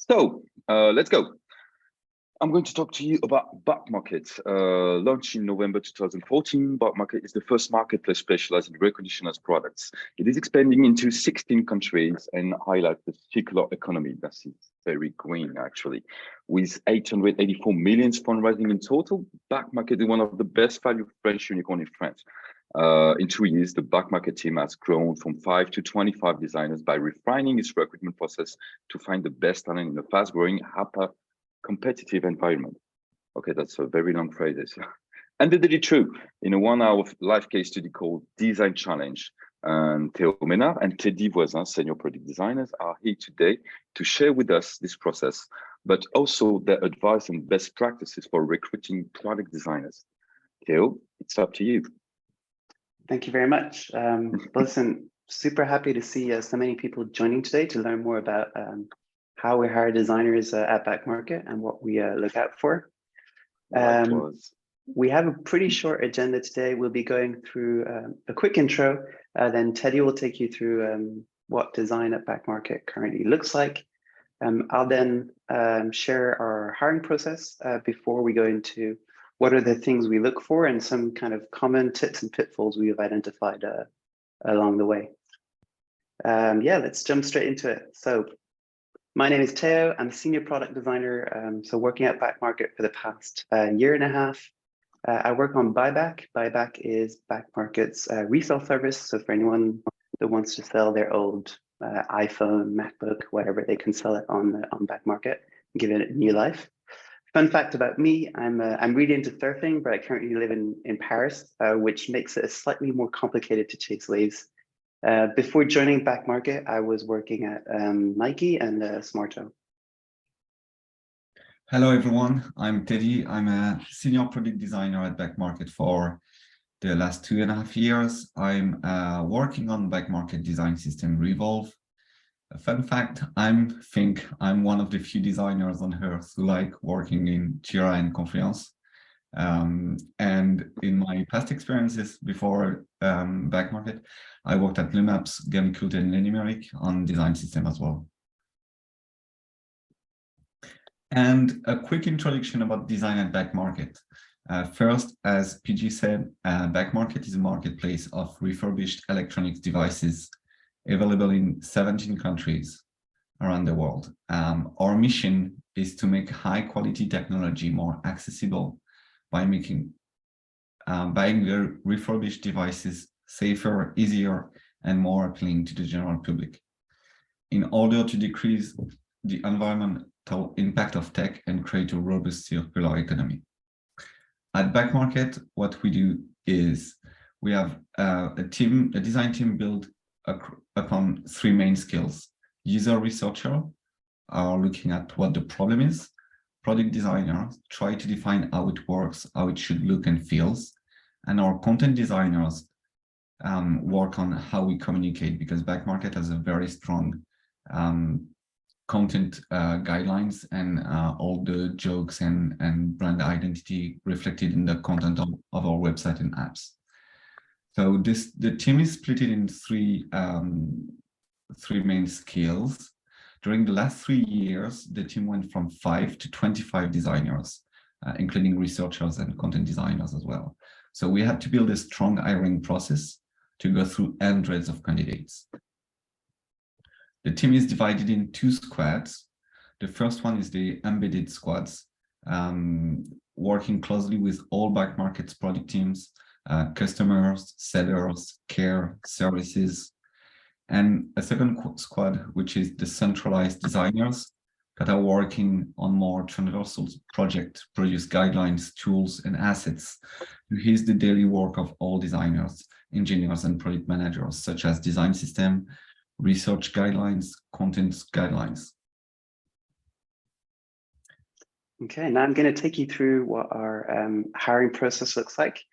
Let's go. I'm going to talk to you about Back Market. Launched in November 2014, Back Market is the first marketplace specialized in reconditioners products. It is expanding into 16 countries and highlights the circular economy. That is very green, actually. With 884 million fundraising in total, Back Market is one of the best value French unicorn in France. In 2 years, the Back Market team has grown from 5 to 25 designers by refining its recruitment process to find the best talent in a fast-growing, competitive environment. Okay, that's a very long phrase. And they did it true in a 1-hour live case study called Design Challenge. And Théau, Mesnard and Voisin, senior product designers, are here today to share with us this process, but also their advice and best practices for recruiting product designers. Théau, it's up to you. Thank you very much. Listen, super happy to see so many people joining today to learn more about how we hire designers at Back Market and what we look out for. We have a pretty short agenda today. We'll be going through a quick intro, then Teddy will take you through what design at Back Market currently looks like. I'll then share our hiring process before we go into what are the things we look for and some kind of common tips and pitfalls we have identified along the way. Yeah, let's jump straight into it. So my name is Théau. I'm a senior product designer, so working at Back Market for the past year and a half. I work on Buyback. Buyback is Back Market's resale service. So for anyone that wants to sell their old iPhone, MacBook, whatever, they can sell it on Back Market and give it a new life. Fun fact about me, I'm really into surfing, but I currently live in Paris, which makes it slightly more complicated to chase waves. Before joining Back Market, I was working at Nike and Smarto. Hello, everyone. I'm Teddy. I'm a senior product designer at Back Market for the last 2.5 years. I'm working on Back Market design system Revolve. A fun fact, I think I'm one of the few designers on Earth who like working in Jira and Confluence. And in my past experiences before Back Market, I worked at Lumaps, Gamecult, and Lenimeric on design system as well. And a quick introduction about design at Back Market. First, as PG said, Back Market is a marketplace of refurbished electronics devices available in 17 countries around the world. Our mission is to make high-quality technology more accessible by making buying the refurbished devices safer, easier, and more appealing to the general public, in order to decrease the environmental impact of tech and create a robust circular economy. At Back Market, what we do is we have a design team built upon 3 main skills. User researcher are looking at what the problem is. Product designers try to define how it works, how it should look and feels. And our content designers work on how we communicate, because Back Market has a very strong content guidelines and all the jokes and brand identity reflected in the content of our website and apps. So the team is split in three main skills. During the last 3 years, the team went from 5 to 25 designers, including researchers and content designers as well. So we had to build a strong hiring process to go through hundreds of candidates. The team is divided in 2 squads. The first one is the embedded squads, working closely with all Back Market's product teams, customers, sellers, care, services, and a second squad, which is the centralized designers that are working on more transversal projects, produce guidelines, tools, and assets to ease the daily work of all designers, engineers, and product managers, such as design system, research guidelines, content guidelines. Okay, now I'm going to take you through what our hiring process looks like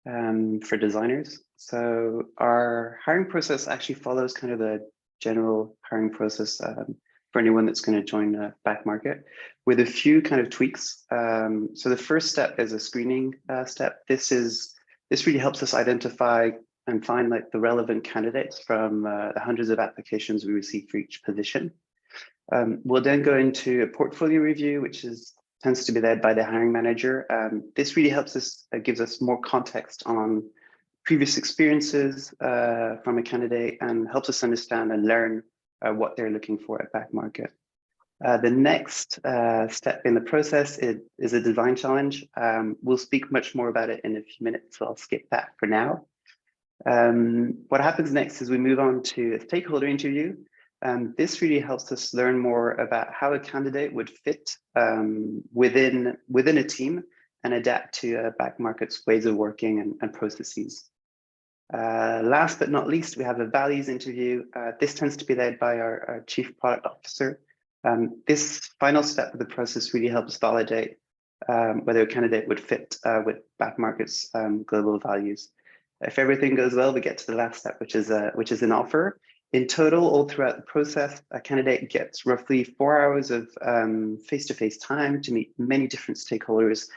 for designers. So our hiring process actually follows kind of the general hiring process for anyone that's going to join Back Market, with a few kind of tweaks. So the first step is a screening step. This really helps us identify and find like the relevant candidates from the hundreds of applications we receive for each position. We'll then go into a portfolio review, which tends to be led by the hiring manager. This really helps us, gives us more context on previous experiences from a candidate and helps us understand and learn what they're looking for at back market. The next step in the process is a design challenge. We'll speak much more about it in a few minutes, so I'll skip that for now. What happens next is we move on to a stakeholder interview. This really helps us learn more about how a candidate would fit within a team and adapt to back market's ways of working and processes. Last but not least, we have a values interview. This tends to be led by our Chief Product Officer. This final step of the process really helps validate whether a candidate would fit with back market's global values. If everything goes well, we get to the last step, which is an offer. In total, all throughout the process, a candidate gets roughly 4 hours of face-to-face time to meet many different stakeholders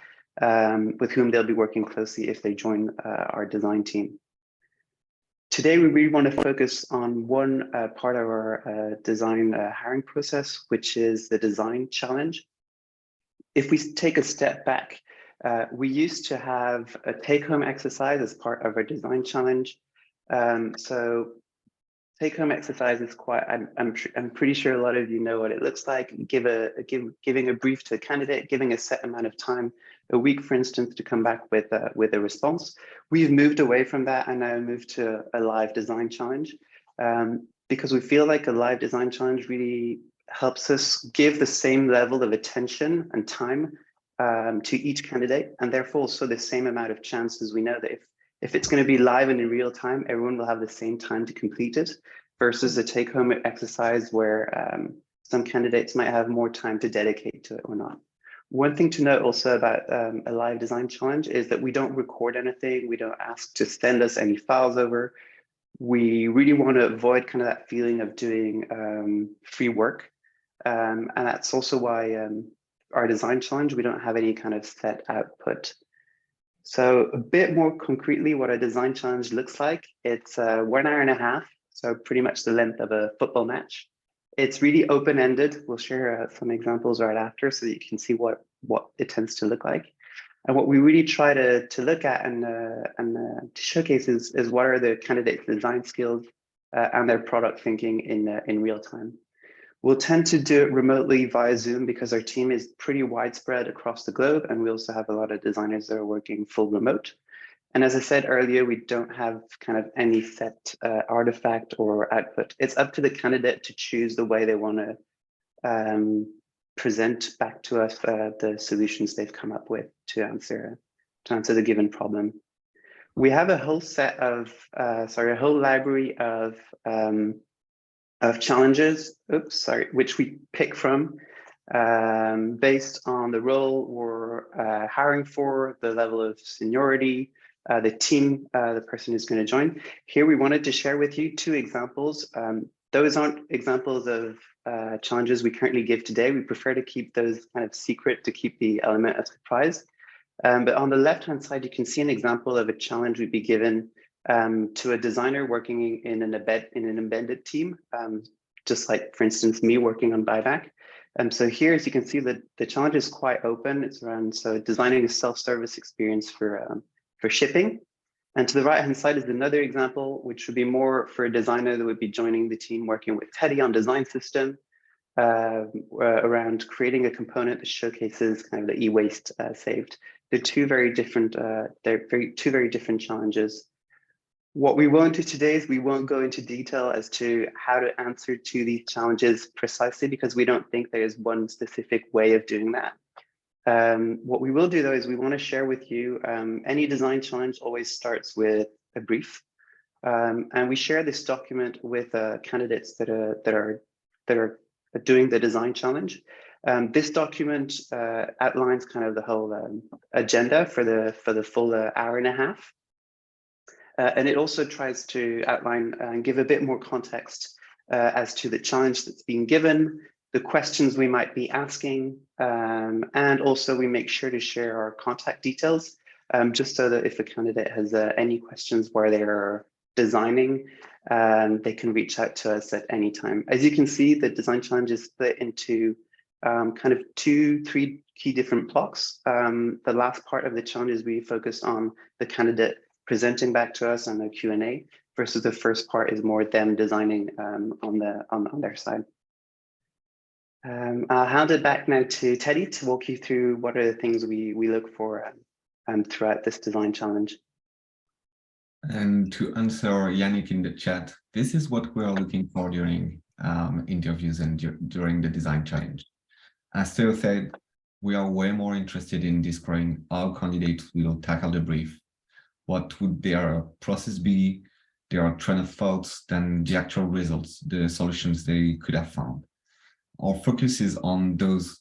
with whom they'll be working closely if they join our design team. Today, we really want to focus on one part of our design hiring process, which is the design challenge. If we take a step back, we used to have a take-home exercise as part of our design challenge. So take-home exercise is quite, I'm pretty sure a lot of you know what it looks like. Giving a brief to a candidate, giving a set amount of time, a week, for instance, to come back with a response. We've moved away from that and now moved to a live design challenge because we feel like a live design challenge really helps us give the same level of attention and time to each candidate, and therefore also the same amount of chances. We know that if it's going to be live and in real time, everyone will have the same time to complete it versus a take-home exercise where some candidates might have more time to dedicate to it or not. One thing to note also about a live design challenge is that we don't record anything. We don't ask to send us any files over. We really want to avoid kind of that feeling of doing free work. And that's also why our design challenge, we don't have any kind of set output. So a bit more concretely, what a design challenge looks like, it's 1 hour and a half, so pretty much the length of a football match. It's really open-ended. We'll share some examples right after so that you can see what it tends to look like. And what we really try to look at and to showcase is what are the candidates' design skills and their product thinking in real time. We'll tend to do it remotely via Zoom because our team is pretty widespread across the globe, and we also have a lot of designers that are working full remote. And as I said earlier, we don't have kind of any set artifact or output. It's up to the candidate to choose the way they want to present back to us the solutions they've come up with to answer the given problem. We have a whole set of, a whole library of challenges, which we pick from based on the role we're hiring for, the level of seniority, the team the person is going to join. Here we wanted to share with you 2 examples. Those aren't examples of challenges we currently give today. We prefer to keep those kind of secret to keep the element of surprise. But on the left-hand side, you can see an example of a challenge we'd be given to a designer working in an embedded team, just like, for instance, me working on buyback. So here, as you can see, the challenge is quite open. It's around designing a self-service experience for shipping. And to the right-hand side is another example, which would be more for a designer that would be joining the team working with Théau on design system around creating a component that showcases kind of the e-waste saved. They're two very different challenges. What we won't do today is we won't go into detail as to how to answer to these challenges precisely because we don't think there is one specific way of doing that. What we will do though is we want to share with you any design challenge always starts with a brief, and we share this document with candidates that are doing the design challenge. This document outlines kind of the whole agenda for the full hour and a half. And it also tries to outline and give a bit more context as to the challenge that's being given, the questions we might be asking, and also we make sure to share our contact details, just so that if a candidate has any questions where they're designing, they can reach out to us at any time. As you can see, the design challenge is split into kind of 2-3 key different blocks. The last part of the challenge is really focused on the candidate presenting back to us on the Q&A, versus the first part is more them designing on their side. I'll hand it back now to Teddy to walk you through what are the things we look for throughout this design challenge. And to answer Yannick in the chat, this is what we are looking for during interviews and during the design challenge. As Théau said, we are way more interested in describing how candidates will tackle the brief, what would their process be, their train of thoughts, than the actual results, the solutions they could have found. Our focus is on those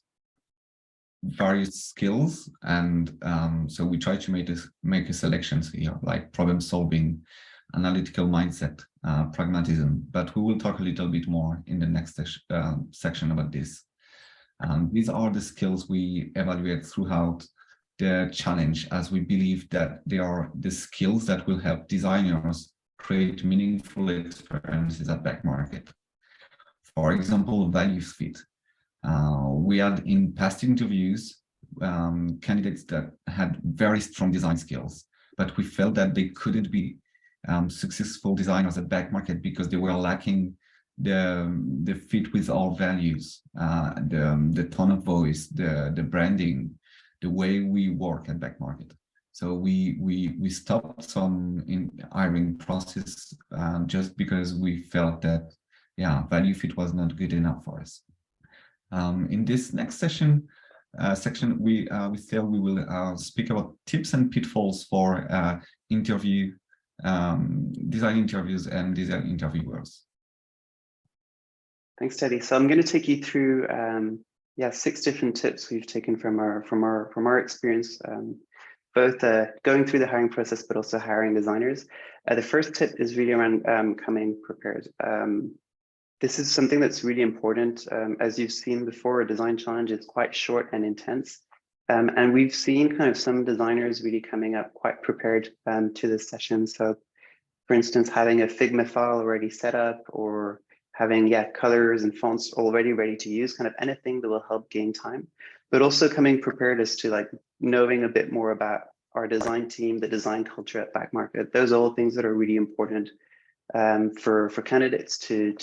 various skills, and so we try to make a selections here, like problem solving, analytical mindset, pragmatism, but we will talk a little bit more in the next section about this. These are the skills we evaluate throughout the challenge, as we believe that they are the skills that will help designers create meaningful experiences at back market. For example, values fit. We had in past interviews candidates that had very strong design skills, but we felt that they couldn't be successful designers at back market because they were lacking the fit with our values, the tone of voice, the branding, the way we work at back market. So we stopped some in hiring process just because we felt that value fit was not good enough for us. In this next section, we will speak about tips and pitfalls for design interviews and design interviewers. Thanks, Teddy. So I'm going to take you through 6 different tips we've taken from our experience, both going through the hiring process, but also hiring designers. The first tip is really around coming prepared. This is something that's really important. As you've seen before, a design challenge is quite short and intense. And we've seen kind of some designers really coming up quite prepared to this session. So for instance, having a Figma file already set up, or having colors and fonts already ready to use, kind of anything that will help gain time, but also coming prepared as to like knowing a bit more about our design team, the design culture at back market. Those are all things that are really important for candidates to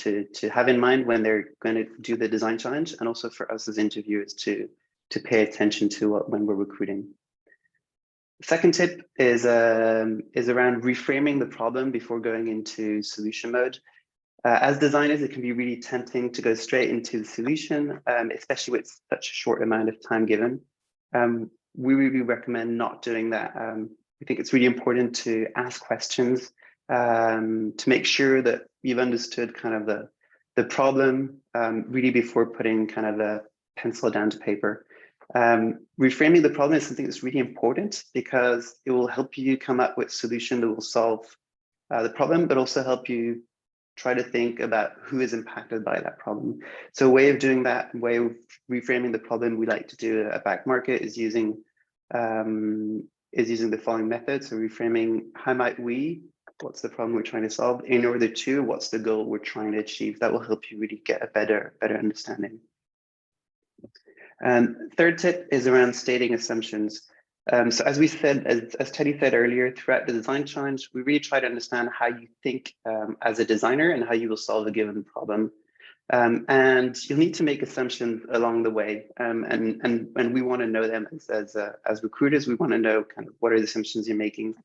have in mind when they're going to do the design challenge, and also for us as interviewers to pay attention to when we're recruiting. The second tip is around reframing the problem before going into solution mode. As designers, it can be really tempting to go straight into the solution, especially with such a short amount of time given. We really recommend not doing that. We think it's really important to ask questions to make sure that you've understood kind of the problem really before putting kind of a pencil down to paper. Reframing the problem is something that's really important because it will help you come up with a solution that will solve the problem, but also help you try to think about who is impacted by that problem. So a way of doing that, way of reframing the problem we like to do at back market is using the following method. So reframing, how might we, what's the problem we're trying to solve, in order to, what's the goal we're trying to achieve. That will help you really get a better understanding. Third tip is around stating assumptions. So as we said, as Teddy said earlier, throughout the design challenge, we really try to understand how you think as a designer and how you will solve a given problem. And you'll need to make assumptions along the way. And we want to know them as recruiters. We want to know kind of what are the assumptions you're making,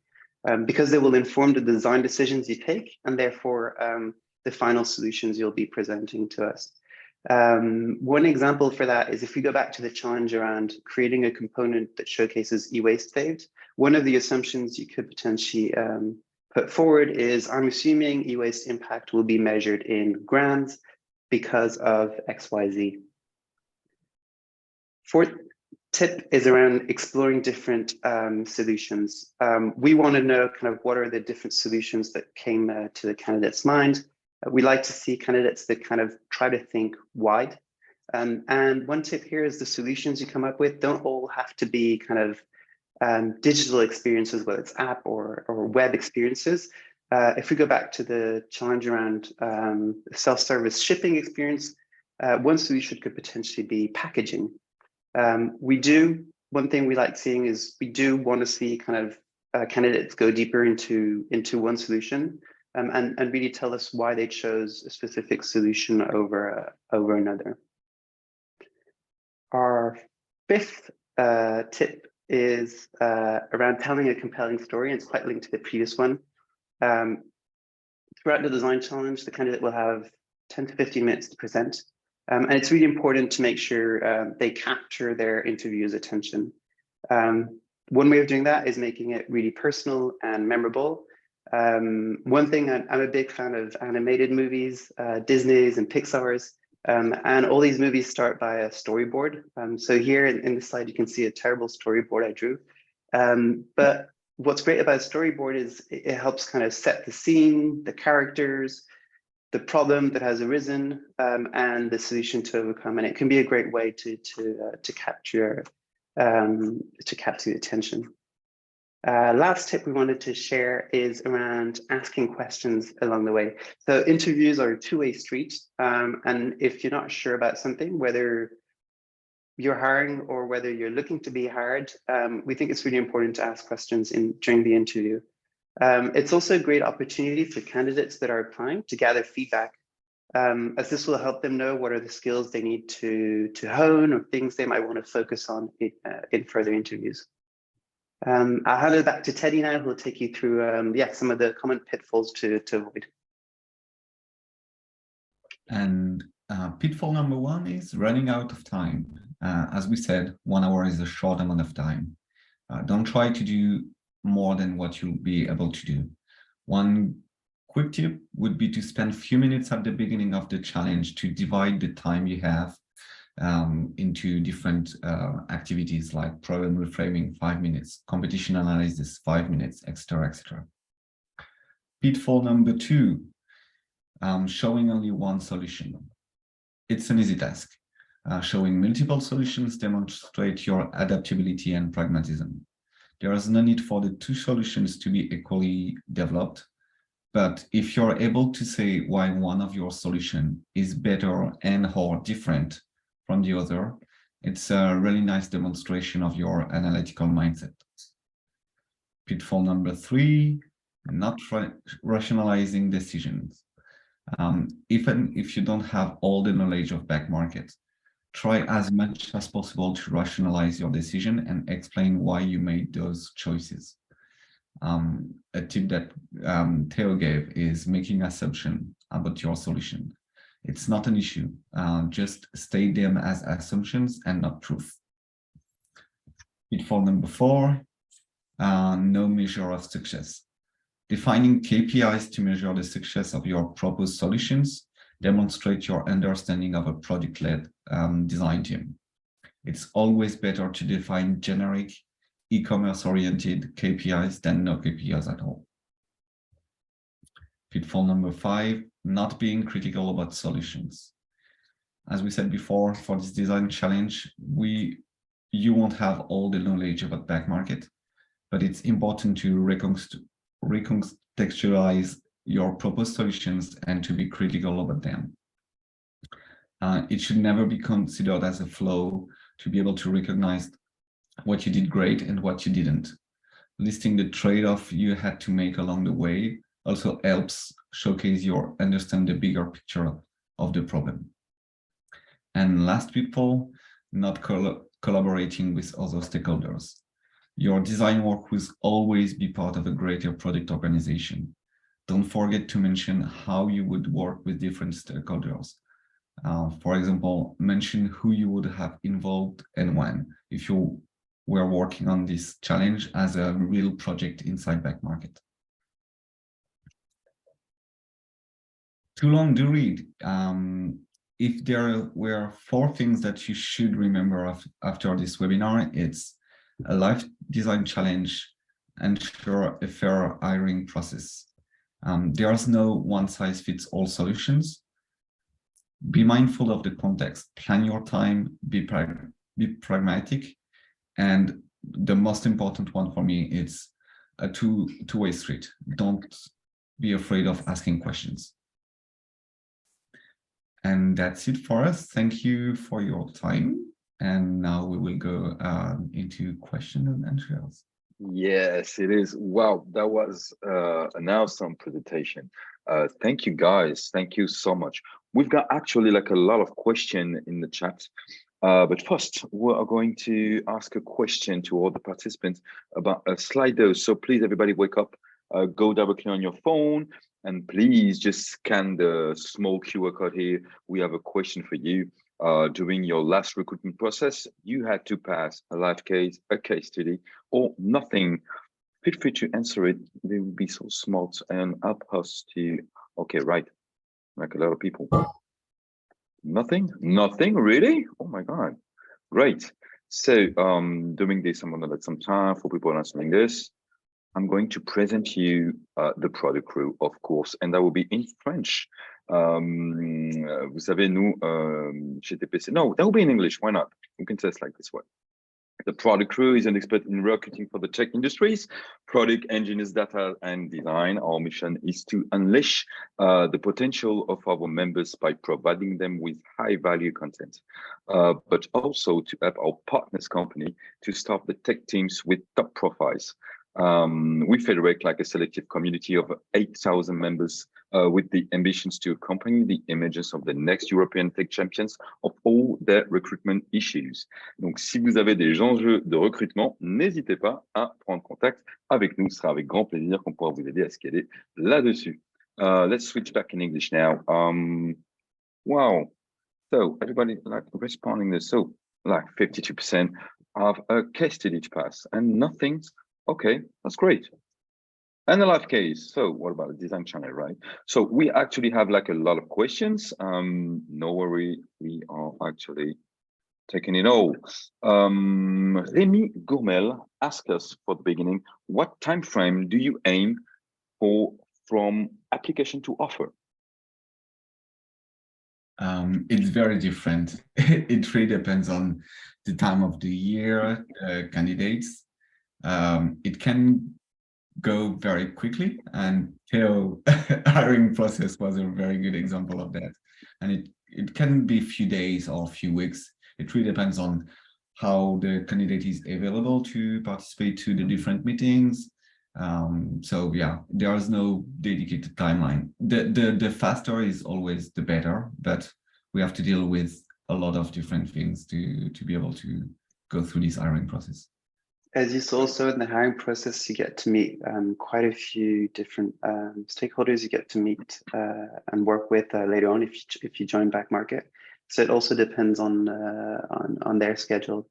because they will inform the design decisions you take, and therefore the final solutions you'll be presenting to us. One example for that is if we go back to the challenge around creating a component that showcases e-waste saved, one of the assumptions you could potentially put forward is, I'm assuming e-waste impact will be measured in grams because of XYZ. Fourth tip is around exploring different solutions. We want to know kind of what are the different solutions that came to the candidate's mind. We like to see candidates that kind of try to think wide. And one tip here is the solutions you come up with don't all have to be kind of digital experiences, whether it's app or web experiences. If we go back to the challenge around self-service shipping experience, one solution could potentially be packaging. One thing we like seeing is we do want to see kind of candidates go deeper into one solution and really tell us why they chose a specific solution over another. Our fifth tip is around telling a compelling story, and it's quite linked to the previous one. Throughout the design challenge, the candidate will have 10 to 15 minutes to present. And it's really important to make sure they capture their interviewer's attention. One way of doing that is making it really personal and memorable. One thing, I'm a big fan of animated movies, Disney's and Pixar's, and all these movies start by a storyboard. So here in the slide, you can see a terrible storyboard I drew. But what's great about a storyboard is it helps kind of set the scene, the characters, the problem that has arisen, and the solution to overcome. And it can be a great way to capture the attention. Last tip we wanted to share is around asking questions along the way. So interviews are a two-way street. And if you're not sure about something, whether you're hiring or whether you're looking to be hired, we think it's really important to ask questions during the interview. It's also a great opportunity for candidates that are applying to gather feedback, as this will help them know what are the skills they need to hone or things they might want to focus on in further interviews. I'll hand it back to Teddy now, who will take you through some of the common pitfalls to avoid. And pitfall number one is running out of time. As we said, 1 hour is a short amount of time. Don't try to do more than what you'll be able to do. One quick tip would be to spend a few minutes at the beginning of the challenge to divide the time you have into different activities like problem reframing 5 minutes, competition analysis 5 minutes, etc., etc. Pitfall number two, showing only one solution. It's an easy task. Showing multiple solutions demonstrate your adaptability and pragmatism. There is no need for the two solutions to be equally developed, but if you're able to say why one of your solution is better and or different from the other, it's a really nice demonstration of your analytical mindset. Pitfall number three, not rationalizing decisions. Even if you don't have all the knowledge of back market, try as much as possible to rationalize your decision and explain why you made those choices. A tip that Théau gave is making assumption about your solution. It's not an issue. Just state them as assumptions and not proof. Pitfall number four, no measure of success. Defining KPIs to measure the success of your proposed solutions demonstrate your understanding of a product-led design team. It's always better to define generic, e-commerce oriented KPIs than no KPIs at all. Pitfall number five, not being critical about solutions. As we said before, for this design challenge, you won't have all the knowledge about back market, but it's important to recontextualize your proposed solutions and to be critical about them. It should never be considered as a flaw to be able to recognize what you did great and what you didn't. Listing the trade-off you had to make along the way also helps showcase your understand the bigger picture of the problem. And last pitfall, not collaborating with other stakeholders. Your design work will always be part of a greater product organization. Don't forget to mention how you would work with different stakeholders. For example, mention who you would have involved and when, if you were working on this challenge as a real project inside back market. Too long to read. If there were 4 things that you should remember after this webinar, it's a life design challenge, ensure a fair hiring process. There's no one-size-fits-all solutions. Be mindful of the context, plan your time, be pragmatic, and the most important one for me is a two-way street. Don't be afraid of asking questions. And that's it for us. Thank you for your time. And now we will go into question and answers. Yes, it is. Wow, that was an awesome presentation. Thank you, guys. Thank you so much. We've got actually like a lot of questions in the chat. But first, we are going to ask a question to all the participants about Slido. So please, everybody, wake up, go directly on your phone, and please just scan the small QR code here. We have a question for you. During your last recruitment process, you had to pass a live case, a case study, or nothing. Feel free to answer it. They will be so smart and help us to, okay, right, like a lot of people. Nothing, really? Oh my God, great. So doing this, I'm gonna let some time for people answering this. I'm going to present you the product crew, of course, and that will be in French. Vous savez, nous, chez TPC, no, that will be in English, why not? We can test like this way. The product crew is an expert in recruiting for the tech industries, product engineers, data and design. Our mission is to unleash the potential of our members by providing them with high value content, but also to help our partners company to staff the tech teams with top profiles. We federate like a selective community of 8,000 members with the ambitions to accompany the emergence of the next European tech champions of all their recruitment issues. Donc, si vous avez des enjeux de recrutement, n'hésitez pas à prendre contact avec nous. Ce sera avec grand plaisir qu'on pourra vous aider à scaler là-dessus. Let's switch back in English now. Wow. So everybody like responding this. So like 52% of a case study to pass and nothing. Okay, that's great. And a live case. So what about the design channel, right? So we actually have like a lot of questions. No worry, we are actually taking it all. Rémi Gourmel asked us for the beginning, what time frame do you aim for from application to offer? It's very different. It really depends on the time of the year, candidates. It can go very quickly, and Théau hiring process was a very good example of that. And it can be a few days or a few weeks. It really depends on how the candidate is available to participate to the different meetings. So yeah, there is no dedicated timeline. The faster is always the better, but we have to deal with a lot of different things to be able to go through this hiring process. As you saw, so in the hiring process, you get to meet quite a few different stakeholders you get to meet and work with later on if you join Back Market. So it also depends on their schedule.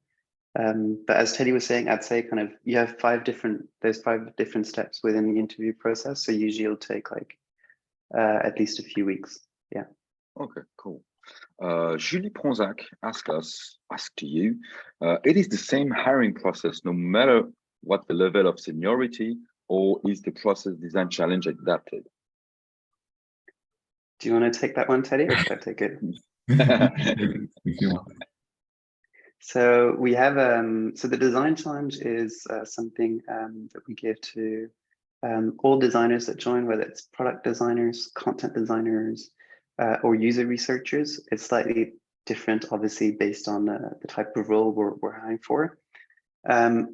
But as Teddy was saying, I'd say kind of you have there's 5 different steps within the interview process. So usually it'll take like at least a few weeks. Yeah. Okay, cool. Julie Pronzac asked you, it is the same hiring process no matter what the level of seniority, or is the process design challenge adapted? Do you want to take that one, Teddy, or should I take it? If you want. So we have, so the design challenge is something that we give to all designers that join, whether it's product designers, content designers, or user researchers. It's slightly different, obviously, based on the type of role we're hiring for.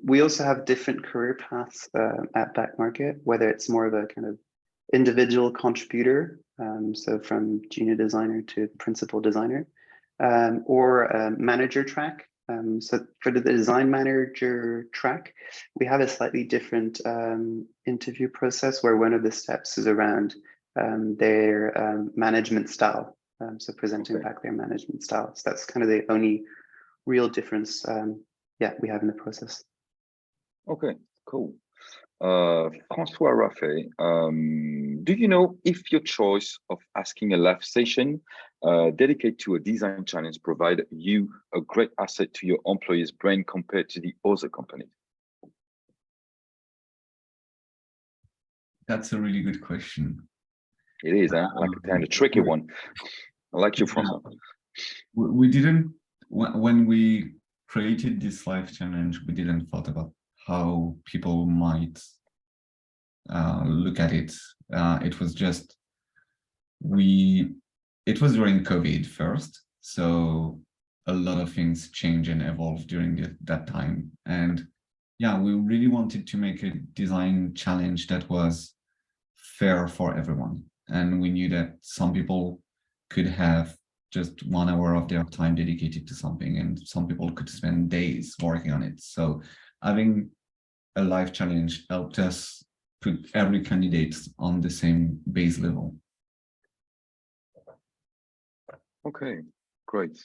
We also have different career paths at Back Market, whether it's more of a kind of individual contributor, so from junior designer to principal designer, or a manager track. So for the design manager track, we have a slightly different interview process where one of the steps is around their management style. So presenting back their management style. So that's kind of the only real difference we have in the process. Okay, cool. François Raffet, do you know if your choice of asking a live session dedicated to a design challenge provide you a great asset to your employee's brain compared to the other companies? That's a really good question. It is, like a kind of tricky one. I like you, François. We didn't, when we created this live challenge, we didn't thought about how people might look at it. It was just it was during COVID first, so a lot of things changed and evolved during that time. And yeah, we really wanted to make a design challenge that was fair for everyone. And we knew that some people could have just 1 hour of their time dedicated to something, and some people could spend days working on it. So having a live challenge helped us put every candidate on the same base level. Okay, great.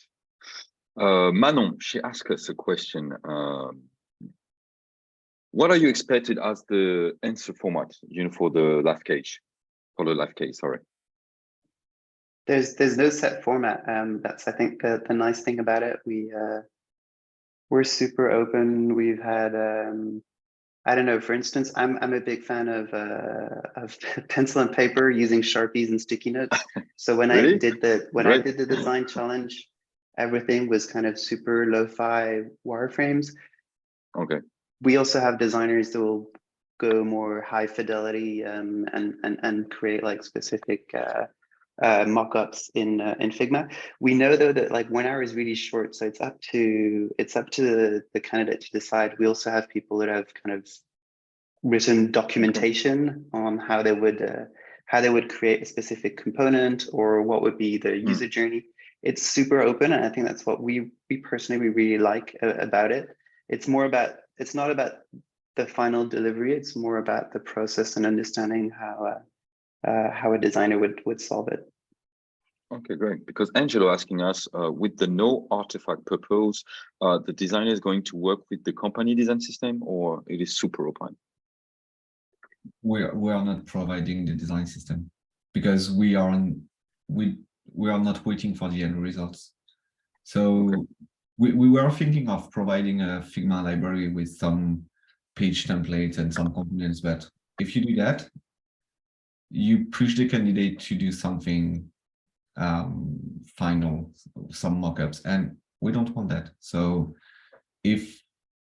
Manon, she asked us a question. What are you expected as the answer format, for the live case? For the live case, sorry. There's no set format. That's, I think, the nice thing about it. We're super open. We've had I don't know, for instance, I'm a big fan of pencil and paper using Sharpies and sticky notes. So when Really? I did the design challenge, everything was kind of super lo-fi wireframes. Okay. We also have designers that will go more high fidelity and create like specific mock-ups in Figma. We know though that like 1 hour is really short, so it's up to the candidate to decide. We also have people that have kind of written documentation on how they would create a specific component or what would be the user journey. It's super open, and I think that's what we personally really like about it. It's not about the final delivery. It's more about the process and understanding how a designer would solve it. Okay, great. Because Angelo asking us, with the no artifact purpose, the designer is going to work with the company design system, or it is super open? We are not providing the design system because we are not waiting for the end results. So okay. we were thinking of providing a Figma library with some page templates and some components, but if you do that, you push the candidate to do something final, some mockups, and we don't want that. So if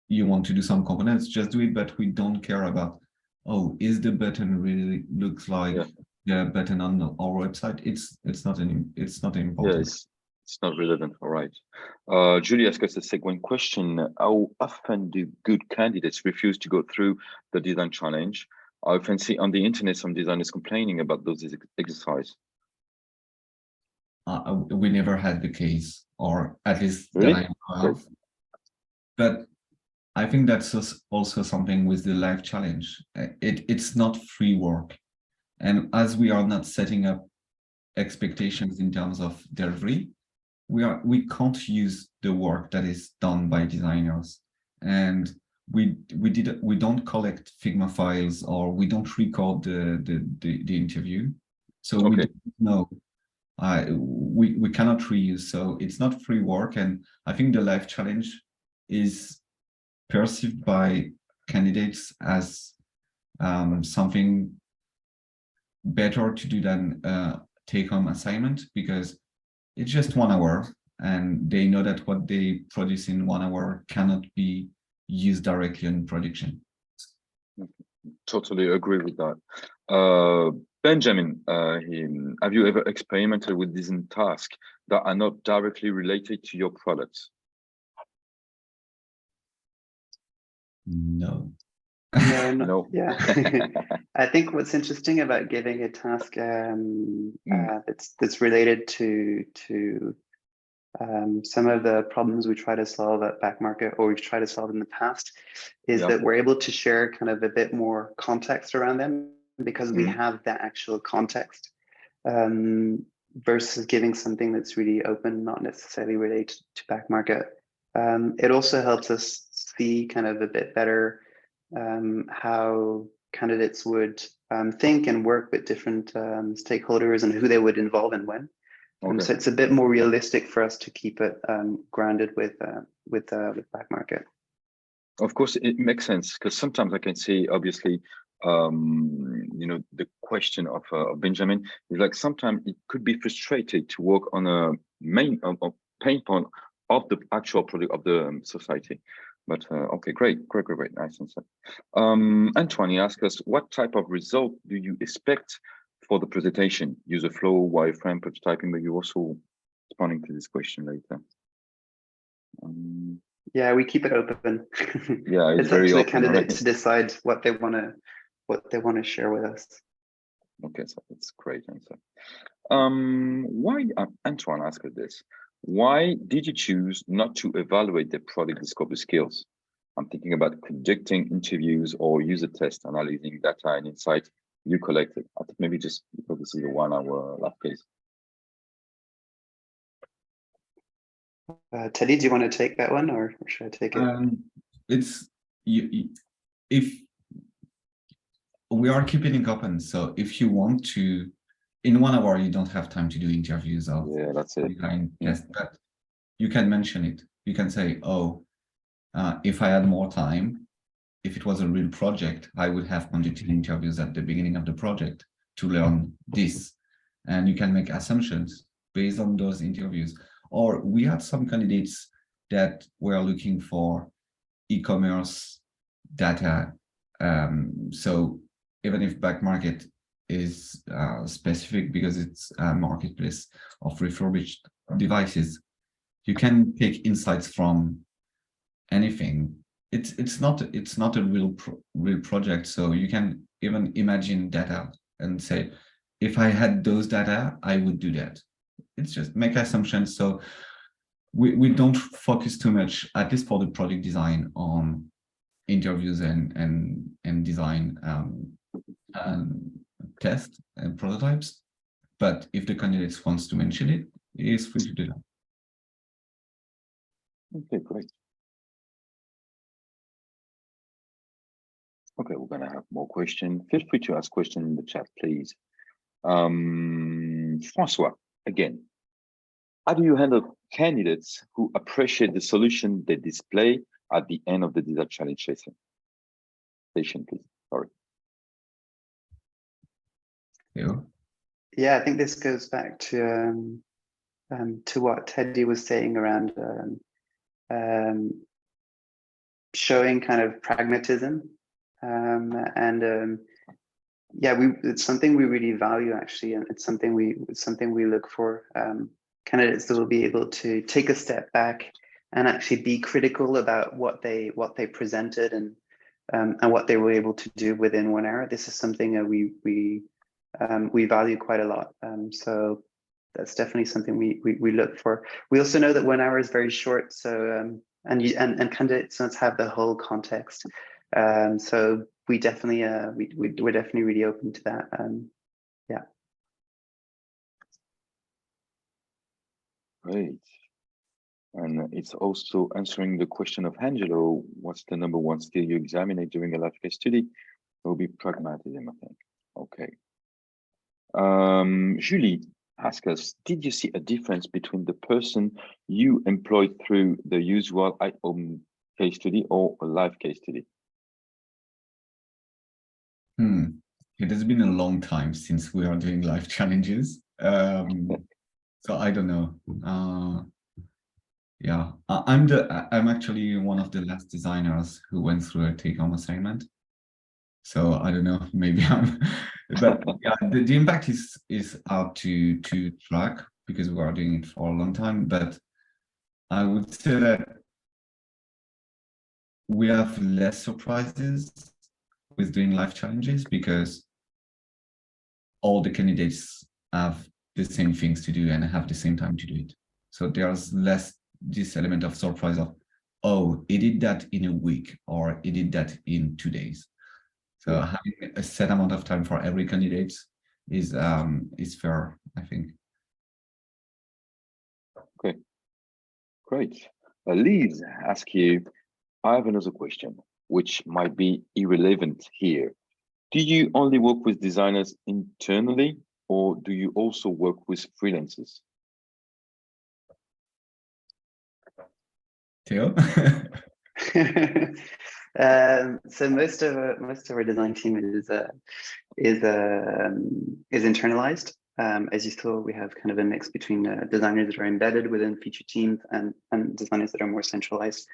you want to do some components, just do it, but we don't care about, oh, is the button really looks like the button on our website? It's not important. Yeah, it's not relevant. All right. Julie asked us a second question. How often do good candidates refuse to go through the design challenge? I often see on the internet some designers complaining about those exercises. We never had the case, or at least really? that I know of. But I think that's also something with the live challenge. It's not free work. And as we are not setting up expectations in terms of delivery, we can't use the work that is done by designers. And we don't collect Figma files, or we don't record the interview. So we don't know. We cannot reuse, so it's not free work. And I think the live challenge is perceived by candidates as something better to do than take-home assignment, because it's just 1 hour, and they know that what they produce in 1 hour cannot be used directly in production. Totally agree with that. Benjamin, have you ever experimented with design tasks that are not directly related to your products? No. No. Yeah. I think what's interesting about giving a task that's related to some of the problems we try to solve at Back Market, or we've tried to solve in the past, is that we're able to share kind of a bit more context around them, because we have that actual context, versus giving something that's really open, not necessarily related to Back Market. It also helps us see kind of a bit better how candidates would think and work with different stakeholders, and who they would involve and when. So it's a bit more realistic for us to keep it grounded with Back Market. Of course, it makes sense, because sometimes I can see, obviously, the question of Benjamin is like, sometimes it could be frustrated to work on a main pain point of the actual product of the society. But okay, great, nice answer. Antoine asked us, what type of result do you expect for the presentation? User flow, wireframe, prototyping, but you also responding to this question later. Yeah, we keep it open. Yeah, it's up very to the open, candidate right? to decide what they want to share with us. Okay, so that's great answer. Why, Antoine asked us this, why did you choose not to evaluate the product discovery skills? I'm thinking about conducting interviews or user tests, analyzing data and insight you collected. I think maybe just because this is a 1 hour lab case. Teddy, do you want to take that one, or should I take it? It's if we are keeping it open, so if you want to, in 1 hour you don't have time to do interviews of that's it. Yes, but you can mention it. You can say, oh, if I had more time, if it was a real project, I would have conducted interviews at the beginning of the project to learn this. And you can make assumptions based on those interviews. Or we had some candidates that were looking for e-commerce data. So even if back market is specific because it's a marketplace of refurbished devices, you can take insights from anything. It's not a real project, so you can even imagine data and say, if I had those data, I would do that. It's just make assumptions. So we don't focus too much, at least for the project design, on interviews and design tests and prototypes. But if the candidates wants to mention it, he is free to do that. Okay, great. Okay, we're gonna have more questions. Feel free to ask questions in the chat, please. Francois, again, how do you handle candidates who appreciate the solution they display at the end of the design challenge session? Please. Sorry. Théau? Yeah, I think this goes back to what Teddy was saying around showing kind of pragmatism, yeah, it's something we really value, actually, and it's something we look for. Candidates that will be able to take a step back and actually be critical about what they presented and what they were able to do within 1 hour. This is something that we value quite a lot. So that's definitely something we look for. We also know that 1 hour is very short, so and candidates don't have the whole context. So we definitely we're definitely really open to that. Yeah. Great. And it's also answering the question of Angelo, what's the number one skill you examine during a live case study? It will be pragmatism, I think. Okay. Julie asked us, did you see a difference between the person you employed through the usual at-home case study or a live case study? It has been a long time since we are doing live challenges. So I don't know. Yeah, I'm actually one of the last designers who went through a take-home assignment. So I don't know, maybe but yeah, the impact is hard to track because we are doing it for a long time. But I would say that we have less surprises with doing live challenges because all the candidates have the same things to do and have the same time to do it. So there's less this element of surprise of, oh, he did that in a week or he did that in 2 days. So having a set amount of time for every candidate is fair, I think. Okay, great. Liz, ask you, I have another question, which might be irrelevant here. Do you only work with designers internally, or do you also work with freelancers? Théau? So most of our design team is internalized. As you saw, we have kind of a mix between designers that are embedded within feature teams and designers that are more centralized.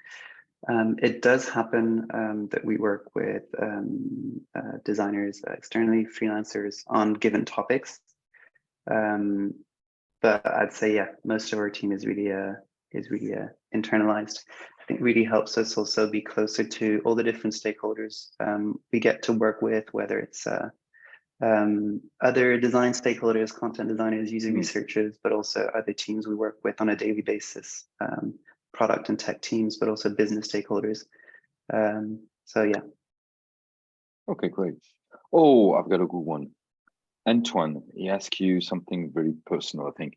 It does happen that we work with designers externally, freelancers on given topics. But I'd say, yeah, most of our team is really internalized. I think really helps us also be closer to all the different stakeholders we get to work with, whether it's other design stakeholders, content designers, user researchers, but also other teams we work with on a daily basis, product and tech teams, but also business stakeholders. So yeah. Okay, great. Oh, I've got a good one. Antoine, he asked you something very personal, I think.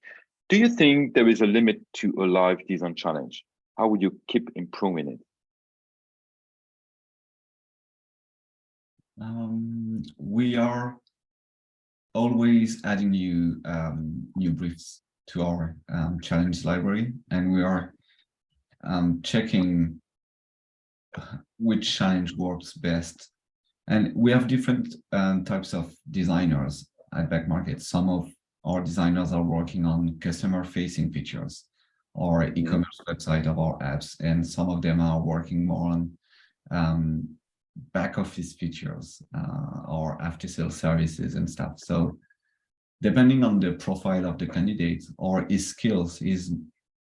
Do you think there is a limit to a live design challenge? How would you keep improving it? We are always adding new briefs to our challenge library, and we are checking which challenge works best. And we have different types of designers at Back Market. Some of our designers are working on customer-facing features or e-commerce website of our apps, and some of them are working more on back office features or after-sale services and stuff. So depending on the profile of the candidate or his skills, is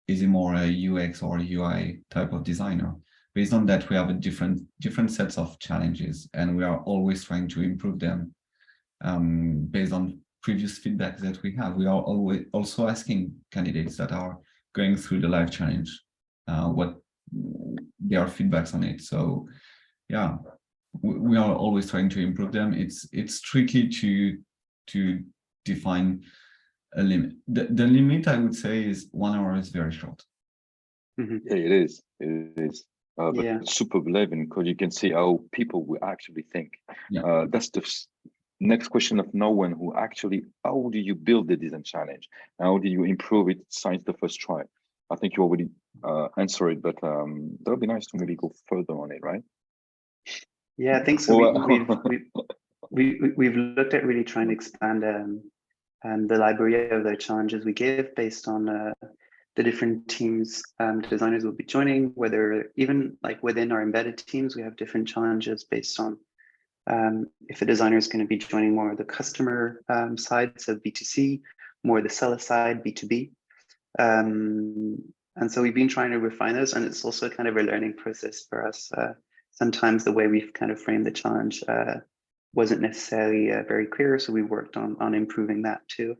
he more a UX or UI type of designer? Based on that, we have a different sets of challenges, and we are always trying to improve them based on previous feedback that we have. We are always also asking candidates that are going through the live challenge what their feedbacks on it. So yeah, we are always trying to improve them. It's tricky to define a limit. The limit, I would say, is 1 hour is very short. Yeah, it is. It is. But Yeah. super relevant because you can see how people will actually think. Yeah. That's the next question of no one who actually, how do you build the design challenge? How do you improve it since the first try? I think you already answered it, but that would be nice to maybe go further on it, right? Yeah, I think so. Well, We've looked at really trying to expand the library of the challenges we give based on the different teams designers will be joining, whether even like within our embedded teams, we have different challenges based on if a designer is going to be joining more of the customer side, so B2C, more the seller side, B2B. And so we've been trying to refine those, and it's also kind of a learning process for us. Sometimes the way we've kind of framed the challenge wasn't necessarily very clear, so we worked on improving that too.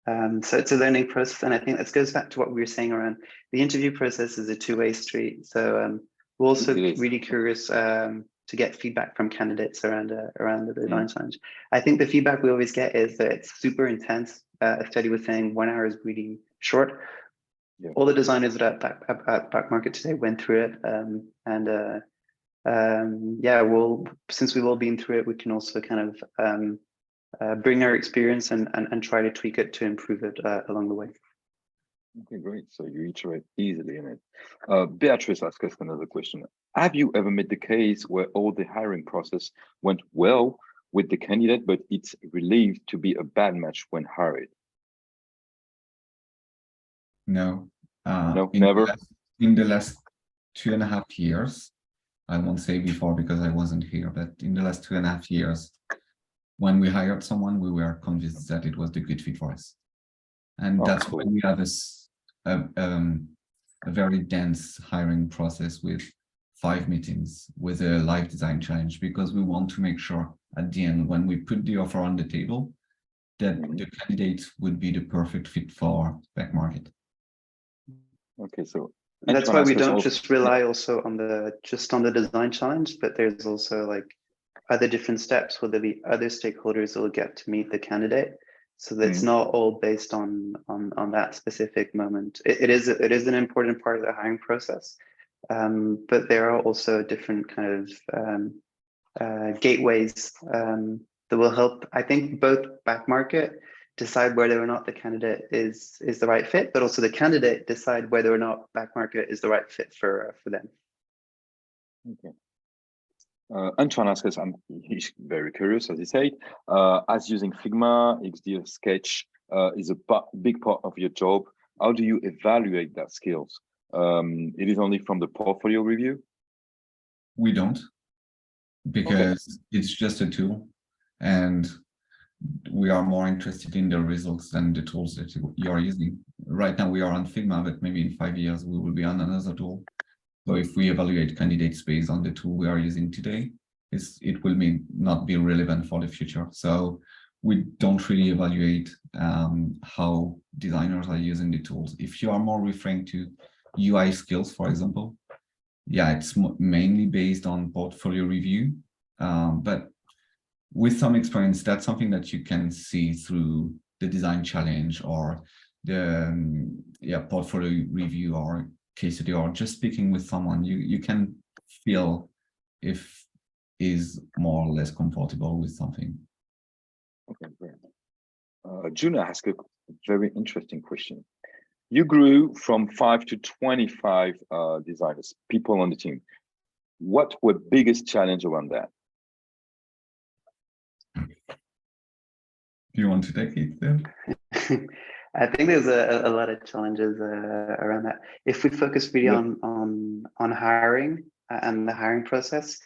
So it's a learning process, and I think this goes back to what we were saying around the interview process is a two-way street. So we're also really curious to get feedback from candidates around the design challenge. I think the feedback we always get is that it's super intense. A study was saying 1 hour is really short. Yeah. All the designers at Back Market today went through it, yeah, since we've all been through it, we can also kind of bring our experience and try to tweak it to improve it along the way. Okay, great. So you iterate easily in it. Beatrice asked us another question. Have you ever made the case where all the hiring process went well with the candidate, but it's relieved to be a bad match when hired? No. No, never? In the last 2.5 years, I won't say before because I wasn't here, but in the last 2.5 years, when we hired someone, we were convinced that it was the good fit for us. And that's cool. When we have a very dense hiring process with 5 meetings with a live design challenge, because we want to make sure at the end, when we put the offer on the table, that the candidate would be the perfect fit for Back Market. Okay, so that's why we don't just rely also on the design challenge, but there's also like other different steps where there'll be other stakeholders that will get to meet the candidate. So that's not all based on that specific moment. It is an important part of the hiring process, but there are also different kind of gateways that will help, I think, both Back Market decide whether or not the candidate is the right fit, but also the candidate decide whether or not Back Market is the right fit for them. Okay. Antoine asks us, he's very curious, as he said, as using Figma, XD, Sketch is a big part of your job. How do you evaluate that skills? It is only from the portfolio review? We don't, because it's just a tool, and we are more interested in the results than the tools that you are using. Right now we are on Figma, but maybe in 5 years we will be on another tool. So if we evaluate candidates based on the tool we are using today, it will not be relevant for the future. So we don't really evaluate how designers are using the tools. If you are more referring to UI skills, for example, yeah, it's mainly based on portfolio review, but with some experience, that's something that you can see through the design challenge or the portfolio review or case study, or just speaking with someone. You can feel if is more or less comfortable with something. Okay, great. Juna asked a very interesting question. You grew from 5 to 25 designers, people on the team. What were biggest challenge around that? Do you want to take it then? I think there's a lot of challenges around that. If we focus really on hiring and the hiring process,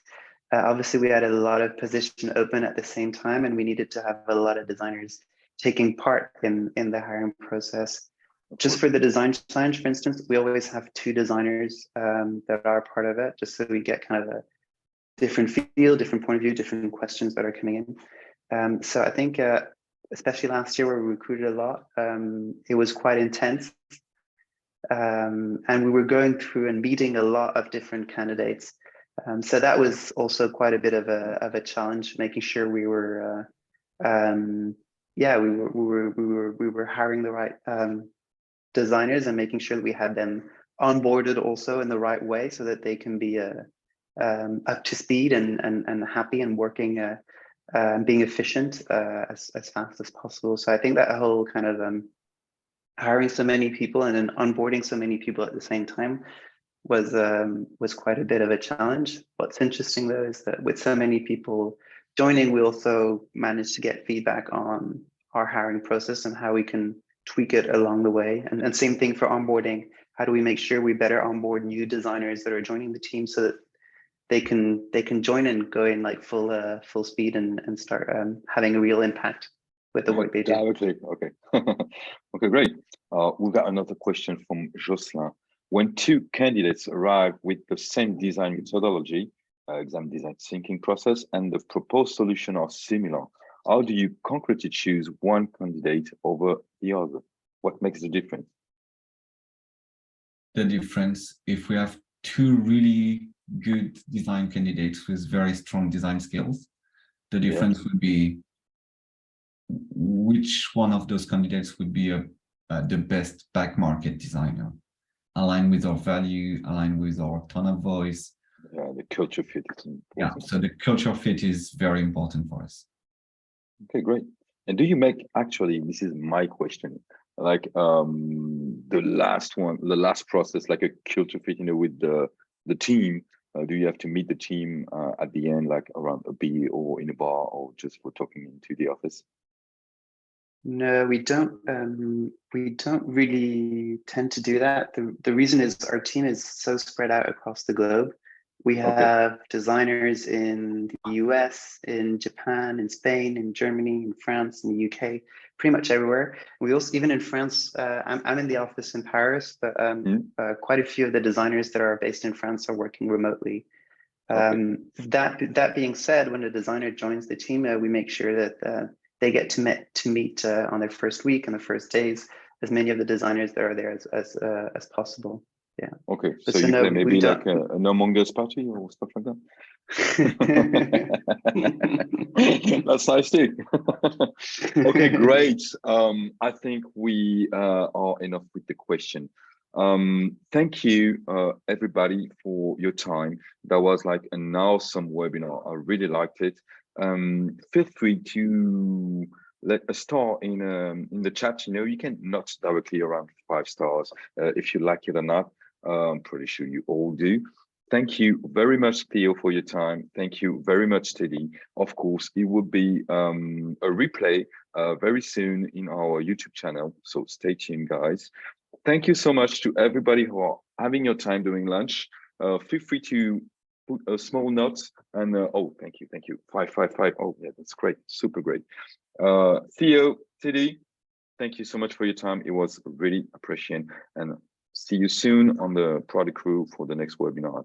obviously we had a lot of positions open at the same time, and we needed to have a lot of designers taking part in the hiring process. Just for the design challenge, for instance, we always have 2 designers that are part of it, just so we get kind of a different feel, different point of view, different questions that are coming in. So I think, especially last year where we recruited a lot, it was quite intense. And we were going through and meeting a lot of different candidates. So that was also quite a bit of a challenge, making sure we were, we were hiring the right designers and making sure that we had them onboarded also in the right way, so that they can be up to speed and happy and working, being efficient as fast as possible. So I think that whole kind of hiring so many people and then onboarding so many people at the same time was quite a bit of a challenge. What's interesting though is that with so many people joining, we also managed to get feedback on our hiring process and how we can tweak it along the way. And same thing for onboarding. How do we make sure we better onboard new designers that are joining the team so that they can join and go in like full speed and start having a real impact with the work they do. Okay. Okay, great. We've got another question from Jocelyn. When 2 candidates arrive with the same design methodology, exam design thinking process, and the proposed solution are similar, how do you concretely choose one candidate over the other? What makes the difference? The difference, if we have 2 really good design candidates with very strong design skills, the difference would be which one of those candidates would be the best back market designer, aligned with our value, aligned with our tone of voice. Yeah, the culture fit is important. Yeah, so the culture fit is very important for us. Okay, great. And do you make, actually, this is my question, like the last process, like a culture fit, with the team, do you have to meet the team at the end, like around a beer or in a bar, or just for talking into the office? No, we don't. We don't really tend to do that. The reason is our team is so spread out across the globe. We have designers in the US, in Japan, in Spain, in Germany, in France, in the UK, pretty much everywhere. We also, even in France, I'm in the office in Paris, but quite a few of the designers that are based in France are working remotely. That being said, when a designer joins the team, we make sure that they get to meet on their first week and the first days as many of the designers that are there as possible. Yeah. Okay, so you play maybe like an Among Us party or stuff like that? That's nice too. Okay, great. I think we are enough with the question. Thank you, everybody, for your time. That was like an awesome webinar. I really liked it. Feel free to let a star in the chat. You can notch directly around 5 stars if you like it or not. I'm pretty sure you all do. Thank you very much, Théau, for your time. Thank you very much, Teddy. Of course, it will be a replay very soon in our YouTube channel, so stay tuned, guys. Thank you so much to everybody who are having your time during lunch. Feel free to put a small note and oh, thank you. 555. Oh yeah, that's great, super great. Théau, Teddy, thank you so much for your time. It was really appreciated, and see you soon on the product crew for the next webinar.